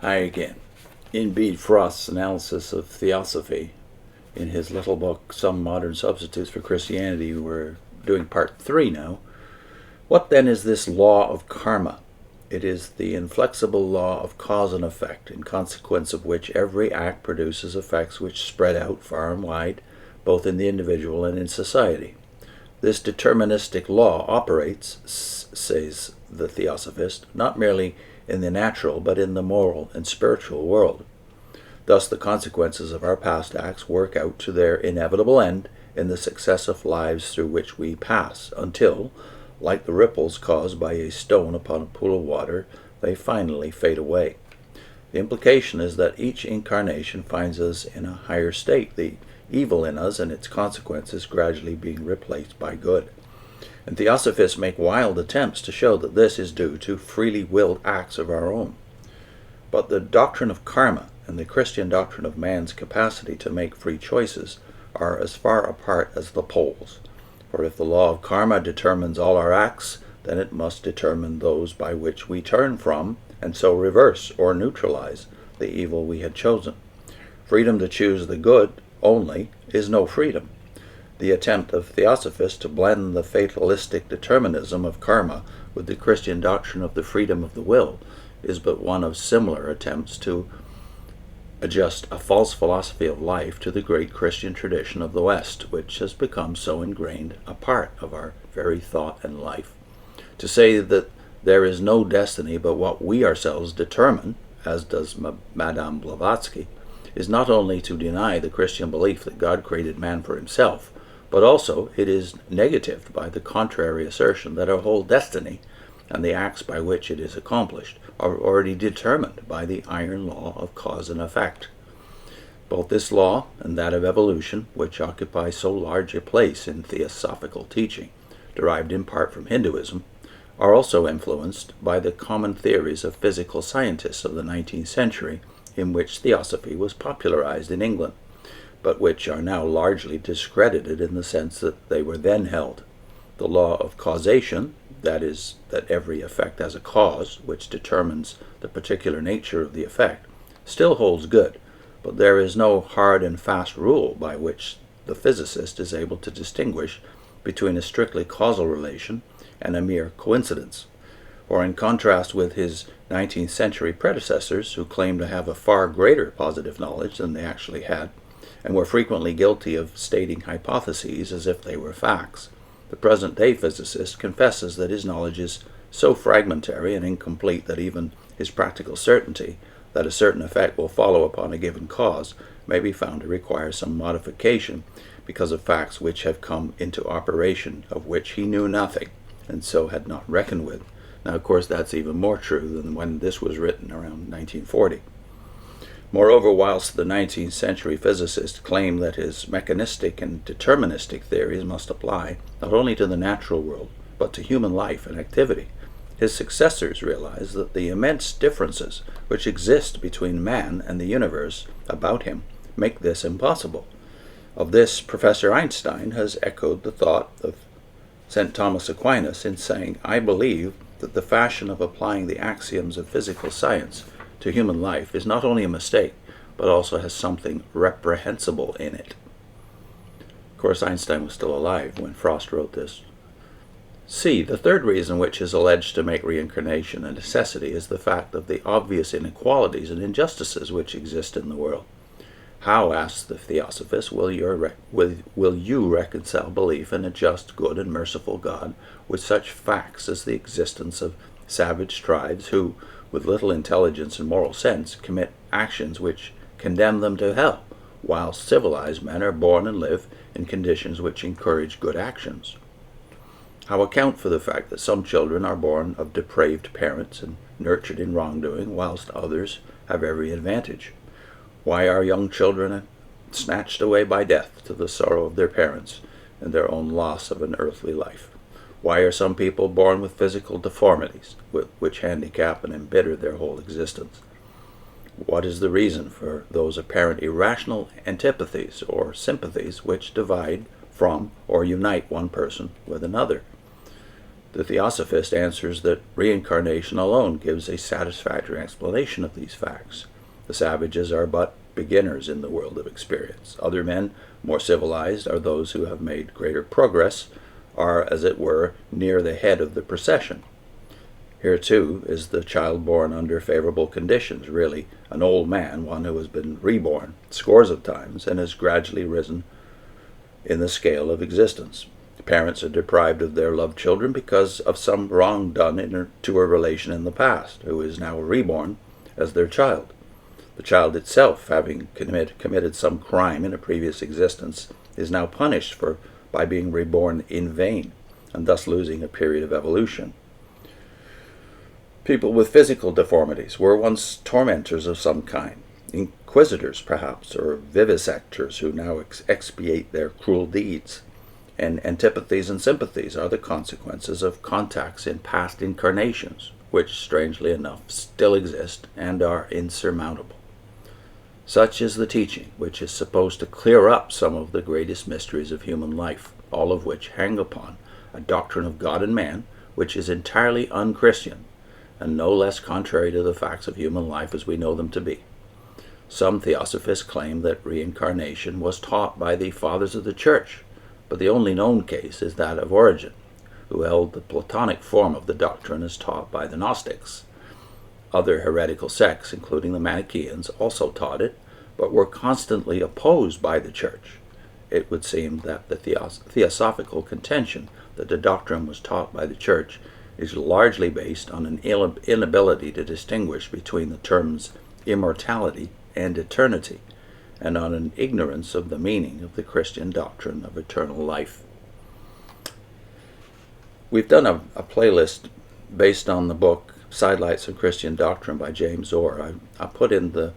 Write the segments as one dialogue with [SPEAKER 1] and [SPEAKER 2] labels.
[SPEAKER 1] Hi again. In Bede Frost's analysis of Theosophy, in his little book, Some Modern Substitutes for Christianity, we're doing part 3 now. What then is this law of karma? It is the inflexible law of cause and effect, in consequence of which every act produces effects which spread out far and wide, both in the individual and in society. This deterministic law operates, says the Theosophist, not merely in the natural, but in the moral and spiritual world. Thus the consequences of our past acts work out to their inevitable end in the successive lives through which we pass, until, like the ripples caused by a stone upon a pool of water, they finally fade away. The implication is that each incarnation finds us in a higher state, the evil in us and its consequences gradually being replaced by good. And Theosophists make wild attempts to show that this is due to freely willed acts of our own. But the doctrine of karma and the Christian doctrine of man's capacity to make free choices are as far apart as the poles. For if the law of karma determines all our acts, then it must determine those by which we turn from, and so reverse or neutralize the evil we had chosen. Freedom to choose the good only is no freedom. The attempt of Theosophists to blend the fatalistic determinism of karma with the Christian doctrine of the freedom of the will is but one of similar attempts to adjust a false philosophy of life to the great Christian tradition of the West, which has become so ingrained a part of our very thought and life. To say that there is no destiny but what we ourselves determine, as does Madame Blavatsky, is not only to deny the Christian belief that God created man for himself, but also it is negatived by the contrary assertion that our whole destiny and the acts by which it is accomplished are already determined by the iron law of cause and effect. Both this law and that of evolution, which occupy so large a place in theosophical teaching, derived in part from Hinduism, are also influenced by the common theories of physical scientists of the 19th century, in which theosophy was popularized in England, but which are now largely discredited in the sense that they were then held. The law of causation, that is, that every effect has a cause, which determines the particular nature of the effect, still holds good, but there is no hard and fast rule by which the physicist is able to distinguish between a strictly causal relation and a mere coincidence. Or in contrast with his 19th century predecessors, who claimed to have a far greater positive knowledge than they actually had, and were frequently guilty of stating hypotheses as if they were facts, the present-day physicist confesses that his knowledge is so fragmentary and incomplete that even his practical certainty that a certain effect will follow upon a given cause may be found to require some modification because of facts which have come into operation of which he knew nothing and so had not reckoned with. Now, of course, that's even more true than when this was written around 1940. Moreover, whilst the 19th century physicist claimed that his mechanistic and deterministic theories must apply not only to the natural world, but to human life and activity, his successors realized that the immense differences which exist between man and the universe about him make this impossible. Of this, Professor Einstein has echoed the thought of St. Thomas Aquinas in saying, "I believe that the fashion of applying the axioms of physical science to human life is not only a mistake, but also has something reprehensible in it." Of course, Einstein was still alive when Frost wrote this. C. The third reason which is alleged to make reincarnation a necessity is the fact of the obvious inequalities and injustices which exist in the world. How, asks the Theosophist, will you reconcile belief in a just, good, and merciful God with such facts as the existence of savage tribes who, with little intelligence and moral sense, commit actions which condemn them to hell, while civilized men are born and live in conditions which encourage good actions? How account for the fact that some children are born of depraved parents and nurtured in wrongdoing, whilst others have every advantage? Why are young children snatched away by death to the sorrow of their parents and their own loss of an earthly life? Why are some people born with physical deformities, which handicap and embitter their whole existence? What is the reason for those apparent irrational antipathies or sympathies which divide from or unite one person with another? The Theosophist answers that reincarnation alone gives a satisfactory explanation of these facts. The savages are but beginners in the world of experience. Other men, more civilized, are those who have made greater progress, are, as it were, near the head of the procession. Here, too, is the child born under favorable conditions, really an old man, one who has been reborn scores of times and has gradually risen in the scale of existence. Parents are deprived of their loved children because of some wrong done to a relation in the past, who is now reborn as their child. The child itself, having committed some crime in a previous existence, is now punished by being reborn in vain, and thus losing a period of evolution. People with physical deformities were once tormentors of some kind, inquisitors perhaps, or vivisectors who now expiate their cruel deeds. And antipathies and sympathies are the consequences of contacts in past incarnations, which, strangely enough, still exist and are insurmountable. Such is the teaching, which is supposed to clear up some of the greatest mysteries of human life, all of which hang upon a doctrine of God and man, which is entirely unchristian, and no less contrary to the facts of human life as we know them to be. Some theosophists claim that reincarnation was taught by the fathers of the Church, but the only known case is that of Origen, who held the Platonic form of the doctrine as taught by the Gnostics. Other heretical sects, including the Manicheans, also taught it, but were constantly opposed by the Church. It would seem that the theosophical contention that the doctrine was taught by the Church is largely based on an inability to distinguish between the terms immortality and eternity, and on an ignorance of the meaning of the Christian doctrine of eternal life. We've done a playlist based on the book Sidelights on Christian Doctrine by James Orr. I put in the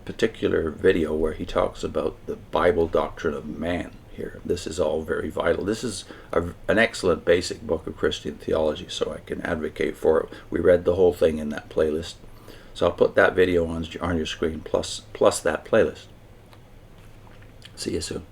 [SPEAKER 1] particular video where he talks about the Bible doctrine of man here. This is all very vital. This is an excellent basic book of Christian theology, so I can advocate for it. We read the whole thing in that playlist. So I'll put that video on your screen plus that playlist. See you soon.